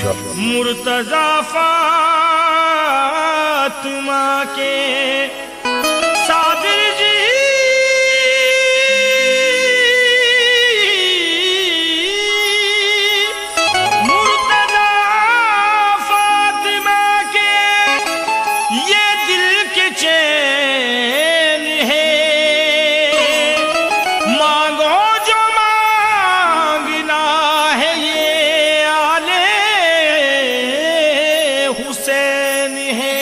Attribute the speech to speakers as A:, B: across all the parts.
A: इंशाअल्लाह।
B: मुर्तजा फातिमा के साबिर जी चैन है, मांगो जो मांगना है ये आले हुसैन है।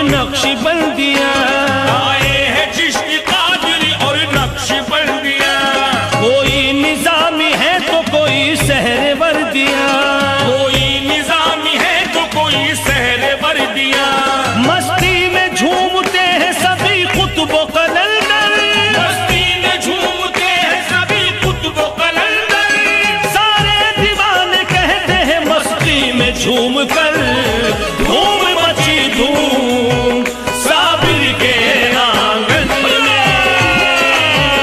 B: नक्शबंदिया आए हैं चिश्ती कादरी और नक्शबंदिया, कोई निजामी है तो कोई सहरे वर्दिया, कोई निजामी है तो कोई सहरे वर्दिया। मस्ती में झूमते हैं सभी कुतुब कलंदर, मस्ती में झूमते हैं सभी कुतुब कलंदर। सारे दीवाने कहते हैं मस्ती में झूम कर धूम मची धूम साबिर के आंगन में,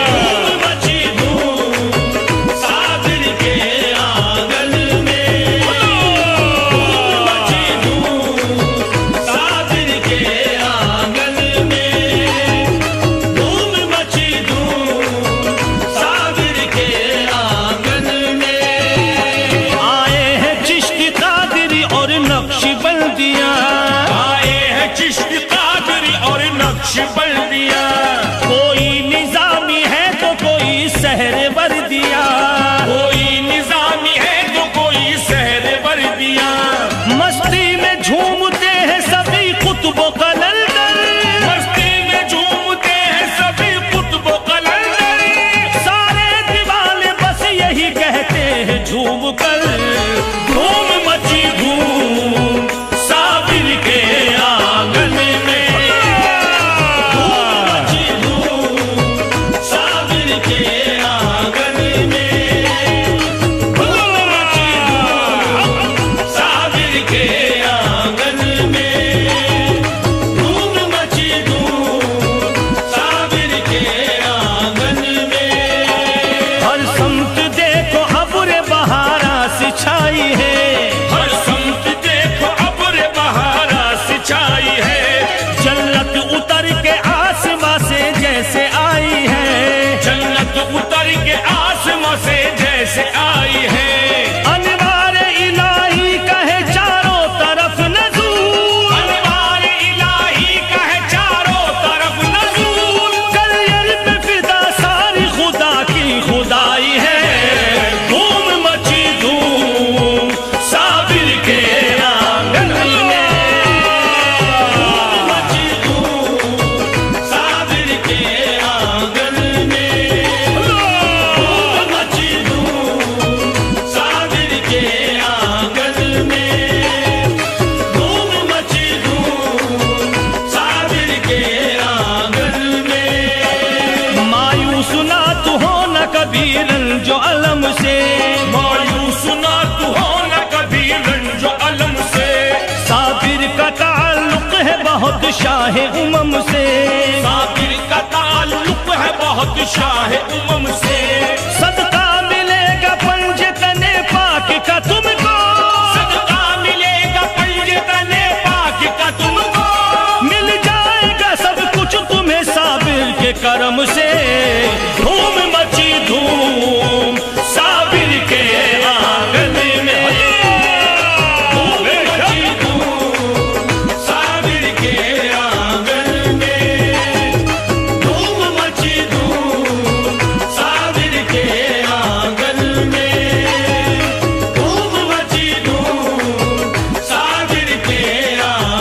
B: धूम मची धूम साबिर के आंगन में, धूम मची धूम साबिर के आंगन में, धूम मची धूम साबिर के आंगन में। आए हैं चिश्ती कादरी और नक्शबंदिया, आए हैं चिश्ती कादरी और नक्शबंदिया, कोई निजामी है तो कोई सहरे वर्दिया, कोई निजामी है तो कोई सहरे वर्दिया। मस्ती में झूमते हैं सभी कुतुब कलंदर, मस्ती में झूमते हैं सभी कुतुब कलंदर। सारे दीवाने बस यही कहते हैं झूम कर धूम मची धूम साबिर के आंगन में, धूम मची धूम साबिर के आंगन में, धूम मची धूम साबिर के आंगन में, धूम मची धूम साबिर के आंगन में। हर समत देखो अब्र बहारा से छाई है, हर समत देखो अब्र बहारा से छाई है। जन्नत उतर के आसमां से जैसे आई है, जन्नत उतर के आसमां से जैसे आई है। अनवार इलाही का है चारों तरफ नज़ूर, अनवार इलाही का है चारों तरफ नज़ूर। कलियर पे फिदा सारी खुदा की खुदाई है, धूम मची धूम साबिर के आंगन में, धूम मची धूम साबिर के आंगन में, धूम मची धूम साबिर के आंगन में, धूम मची धूम साबिर के आंगन में। मायूस ना तू हो न कभी रंजो अलम से, मायूस ना तू हो न कभी रंजो अलम से। साबिर का ताल्लुक है बहुत शाह उमम से, साबिर का ताल्लुक है बहुत शाह उमम से। सदका मिलेगा पंजे तने पाक का तुमको, सदका मिलेगा पंजे तने पाक का तुमको। मिल जाएगा सब कुछ तुम्हें साबिर के करम से, धूम मची धूम साबिर के आंगन में, धूम मची धूम साबिर के आंगन में, धूम मची धूम साबिर के आंगन में, धूम मची धूम साबिर के आंगन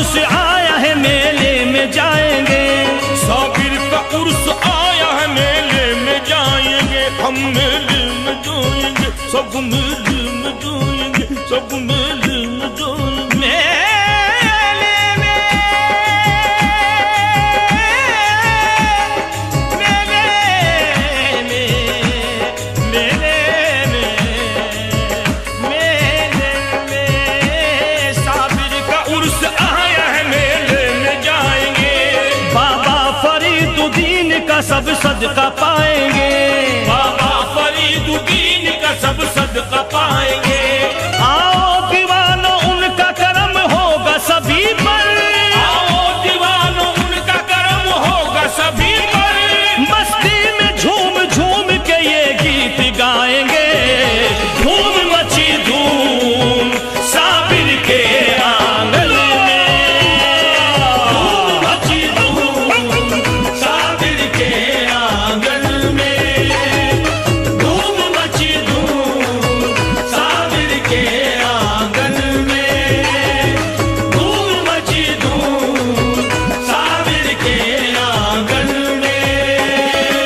B: उर्स आया है मेले में जाएंगे,
A: साबिर का उर्स आया है मेले में जाएंगे, हम मेले में जाएंगे, सब मेले में जाएंगे, सब मेले में जाएंगे।
B: सब सदका पाएंगे,
A: बाबा फरीदुद्दीन का सब सदका पाएंगे।
B: आओ दीवानो उनका करम होगा सभी पर,
A: आओ दीवानो उनका करम होगा सभी पर।
B: मस्ती में झूम झूम के ये गीत गाएंगे, धूम मची धूम साबिर के आंगन में,
A: धूम मची धूम साबिर के आंगन में, धूम मची धूम साबिर के आंगन में, धूम मची धूम साबिर के आंगन में।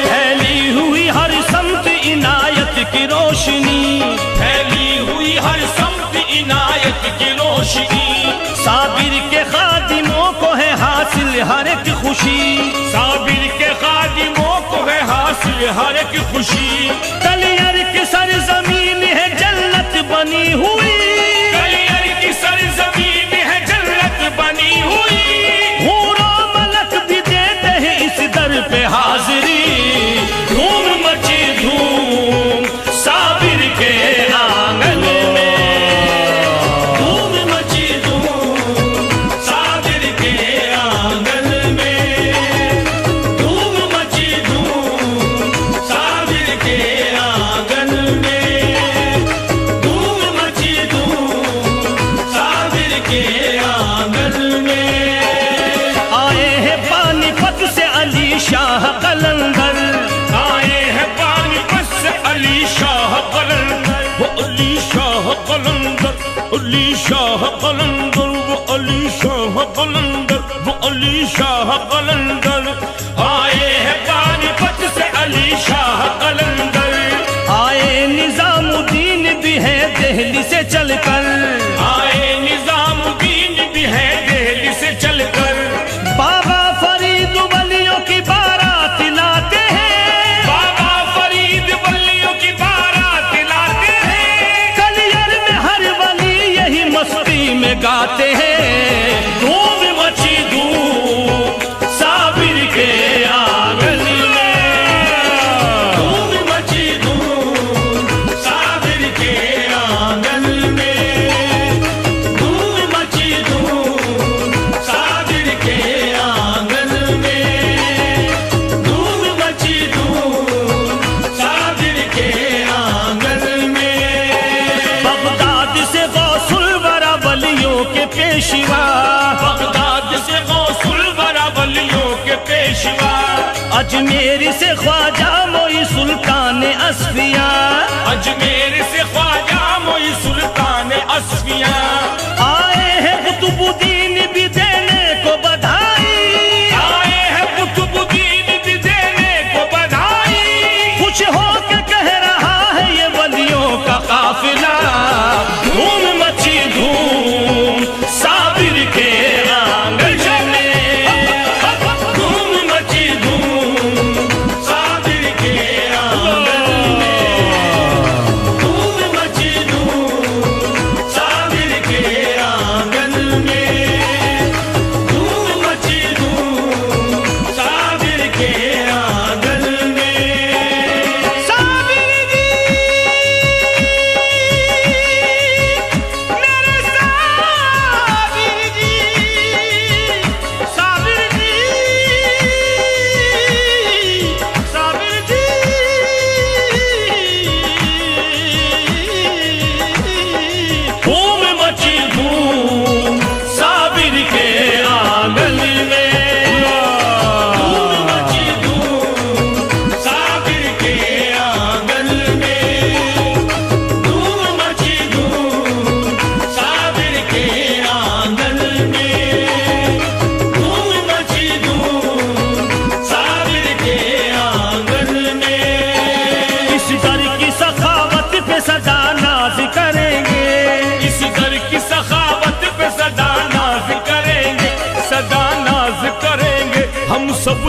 B: फैली हुई हर समत इनायत की रोशनी,
A: फैली हुई हर समत इनायत की रोशनी,
B: साबिर के खादिमों को है हासिल हर एक खुशी,
A: साबिर के खादिमों को है हासिल हर एक खुशी।
B: कलियर की सरजमीन है जन्नत बनी हुई,
A: कलियर की सरजमीन है जन्नत बनी हुई,
B: हूरो मलक भी देते हैं इस दर पे हाजिरी, धूम मची धूम साबिर के आंगन में,
A: धूम मची धूम साबिर के आंगन में, धूम मची धूम साबिर के आंगन में, धूम मची धूम साबिर के आंगन में।
B: आए हैं पानीपत से अली शाह कलंदर,
A: आए हैं पानीपत से अली शाह कलंदर, वो अली शाह कलंदर, अली शाह कलंदर, वो अली शाह कलंदर, वो अली शाह कलंदर। आए हैं पानीपत से अली शाह कलंदर,
B: आए निजामुद्दीन भी है दिल्ली से चलकर,
A: आए निजामुद्दीन भी है दिल्ली से चलकर।
B: बाबा फरीद वलियों की बारात लाते हैं,
A: बाबा फरीद वलियों की बारात लाते हैं,
B: कलियर में हर वली यही मस्ती में गाते हैं, धूम मची धूम साबिर के आंगन में,
A: धूम मची धूम साबिर के आंगन में, धूम मची धूम साबिर के आंगन में, धूम मची धूम साबिर के आंगन में।
B: बगदाद से गौसुल वरा वलियों के पेशवा,
A: बगदाद से गौसुल वरा वलियों के पेशवा,
B: अजमेर से ख्वाजा मोई सुल्तान असफिया,
A: अजमेर से ख्वाजा मोई सुल्तान असफिया।
B: आए हैं कुतुबुद्दीन भी देने को बधाई,
A: आए हैं कुतुबुद्दीन भी देने को बधाई,
B: खुश हो के कह रहा है ये वलियों का काफिला, धूम मची धूम साबिर के आंगन में,
A: धूम मची धूम साबिर के आंगन में, धूम मची धूम साबिर के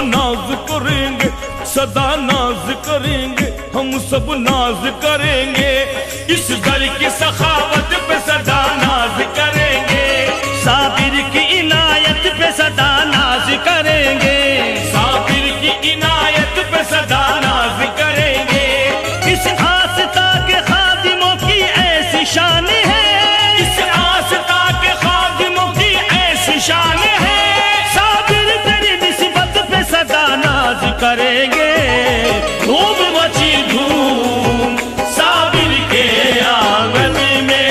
A: नाज करेंगे, सदा नाज करेंगे, हम सब नाज करेंगे। इस दर की सखावत पे सदा नाज करेंगे,
B: साबिर की इनायत पे सदा नाज करेंगे,
A: साबिर की इनायत पे सदा नाज करेंगे।
B: इस आस्था के खादिमों की ऐसी शान है,
A: इस आस्था के खादिमों की ऐसी शान है,
B: साबिर तेरी निस्बत पे सदा नाज करेंगे। धूम मची धूम साबिर के आंगन में,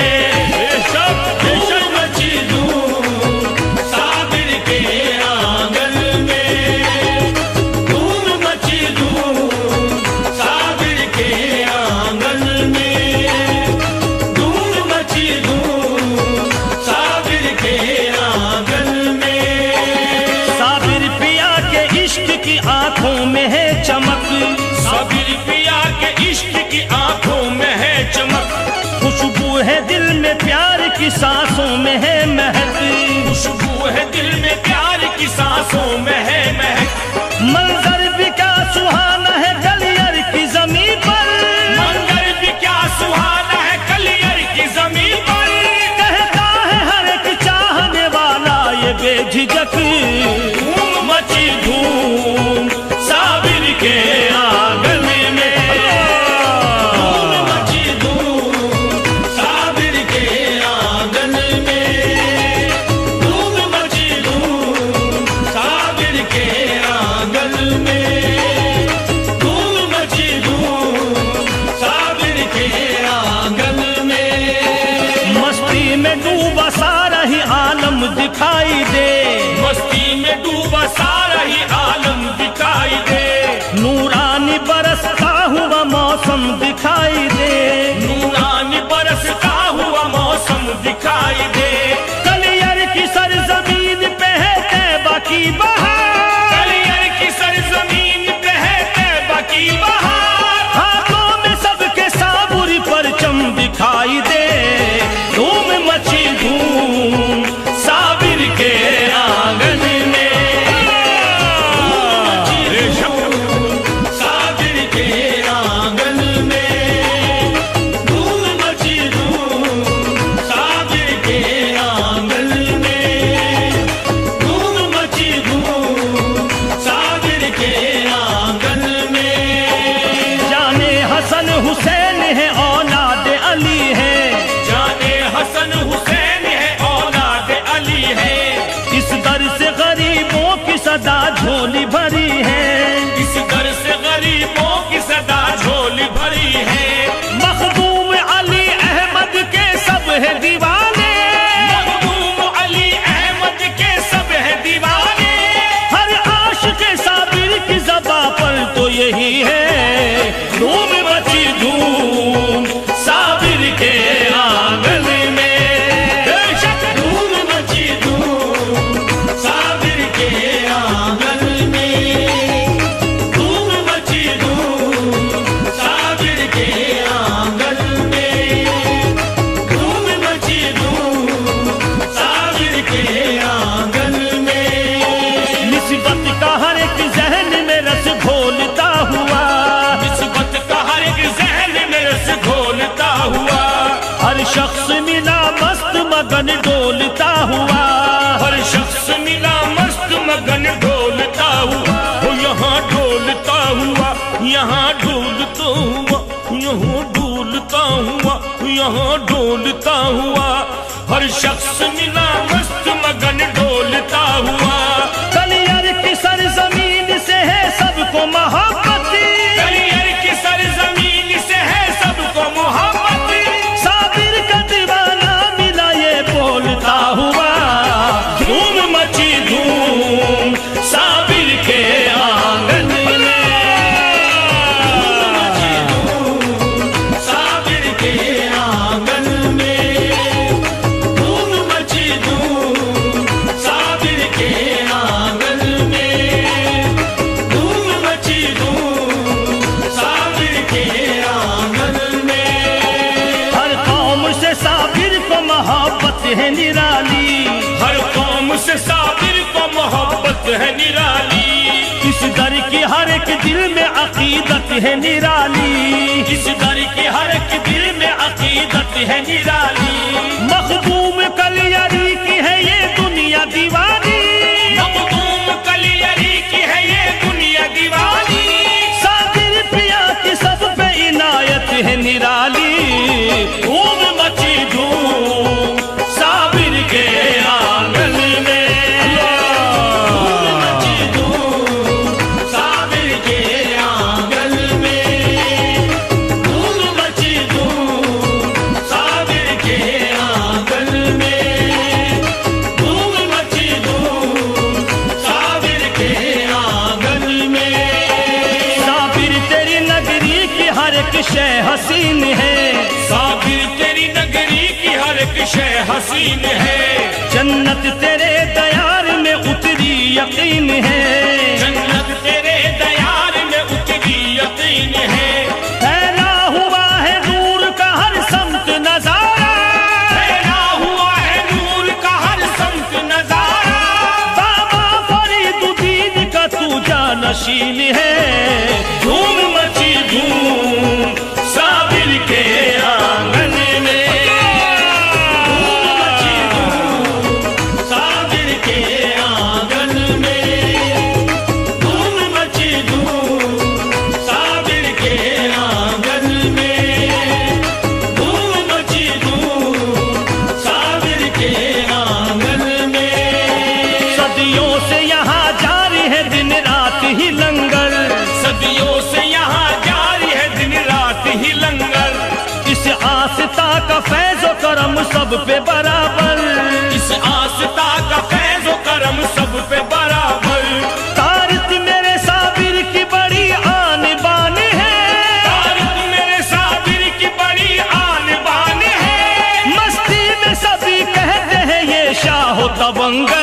A: धूम मची धूम साबिर के आंगन में, धूम मची धूम साबिर के आंगन में, धूम मची धूम साबिर के आंगन में।
B: साबिर पिया के इश्क की आंखों में है चमक,
A: साबिर पिया के इश्क की आंखों में है चमक,
B: खुशबू है दिल में प्यार की सांसों में है महक,
A: खुशबू है दिल में प्यार की सांसों में है महक।
B: मंजर भी क्या सुहाना है कलियर की जमीन पर,
A: मंजर भी क्या सुहाना है कलियर की जमीन पर,
B: कहता है हर एक चाहने वाला ये बेझिझक।
A: धूम मची धूम
B: साबिर के आंगन में,
A: धूम मची धूम साबिर के आंगन में, धूम मची धूम साबिर के आंगन में, धूम मची धूम साबिर के आंगन में।
B: मस्ती में डूबा सारा ही आलम दिखाई दे,
A: मस्ती में डूबा सारा ही आलम दिखाई दे,
B: नूरानी बरसता हुआ मौसम दिखाई दे,
A: नूरानी बरसता हुआ मौसम दिखाई दे।
B: कलियर की सरजमीन पे है तैबा की बहार,
A: कलियर की सरजमीन पे है तैबा की बहार,
B: हाथों में सबके साबुरी परचम दिखाई दे। धूम मची धूम साबिर के आंगन में,
A: धूम मची धूम साबिर के आंगन में, धूम मची धूम साबिर के आंगन में, धूम मची धूम साबिर के आंगन में।
B: जाने हसन हुसैन है औलाद अली है,
A: जाने हसन हुसैन है औलाद अली है,
B: इस दर से गरीबों की सदा झोली भरी है,
A: इस दर से गरीबों की सदा झोली भरी है।
B: मखदूम अली अहमद के सब है दीवाने,
A: मखदूम अली अहमद के सब है दीवाने,
B: हर आशिक साबिर की ज़बां पर तो यही है। धूम मची धूम साबिर के आंगन में,
A: बेशक धूम मची धूम साबिर के आंगन में, धूम मची धूम साबिर के आंगन में, धूम मची धूम साबिर के आंगन में।
B: निस्बत का हर एक जहन में रस घोलता हुआ,
A: निस्बत का हर एक जहन में रस घोलता हुआ,
B: हर शख्स मिला मस्त मगन डोलता हुआ,
A: हर शख्स मिला मस्त मगन डोलता हुआ, वो यहाँ डोलता हुआ, यहाँ डोलता हुआ, यहाँ डोलता हुआ, यहाँ डोलता हुआ, हर शख्स मिला मस्त मगन डोलता हुआ।
B: कलियर की सरजमीन से है सबको मोहब्बत,
A: कलियर की सरजमीन से है सबको मोहब्बत,
B: साबिर का दीवाना मिला ये बोलता हुआ। धूम मची धूम साबिर के आंगन में,
A: धूम मची धूम साबिर के आंगन में, धूम मची धूम साबिर के आंगन में, धूम मची धूम साबिर के आंगन में।
B: हर कौम से साबिर को मोहब्बत है निराली,
A: हर कौम से साबिर को
B: दर की हर एक दिल में अकीदत है निराली, इस दर की हर एक दिल में अकीदत है निराली। मखदूम कलियरी की है ये दुनिया दीवानी, मखदूम कलियरी की है ये दुनिया दीवानी। साबिर पिया की सब पे इनायत है निराली। धूम मची धूम साबिर के आंगन में, धूम मची धूम साबिर के आंगन में, धूम मची धूम साबिर के आंगन में, धूम मची धूम साबिर के आंगन में। साबिर तेरी नगरी की हर एक शय हसीन है, साबिर तेरी नगरी की हर एक शय हसीन है। जन्नत तेरे दयार में उतरी यकीन है, जन्नत तेरे दयार में उतरी यकीन है। फैला हुआ है नूर का हर समत नजारा, फैला हुआ है नूर का हर समत नजारा। बाबा फरीदुद्दीन का तू जानशीन है। धूम मची धूम साबिर के आंगन में, धूम मची धूम साबिर के आंगन में, धूम मची धूम साबिर के आंगन में, धूम मची धूम साबिर के आंगन में। सदियों से यहाँ जारी है दिन रात ही लंगर, सदियों से यहाँ जारी है दिन रात ही लंगर। इस आस्था का फैज़ो करम सब पे बराबर, इस आस्था का फैज़ो करम सब पे बराबर। तारीख मेरे साबिर की बड़ी आन बान है, तारीख मेरे साबिर की बड़ी आन बान है। मस्ती में सभी कहते हैं ये शाह तबंगर।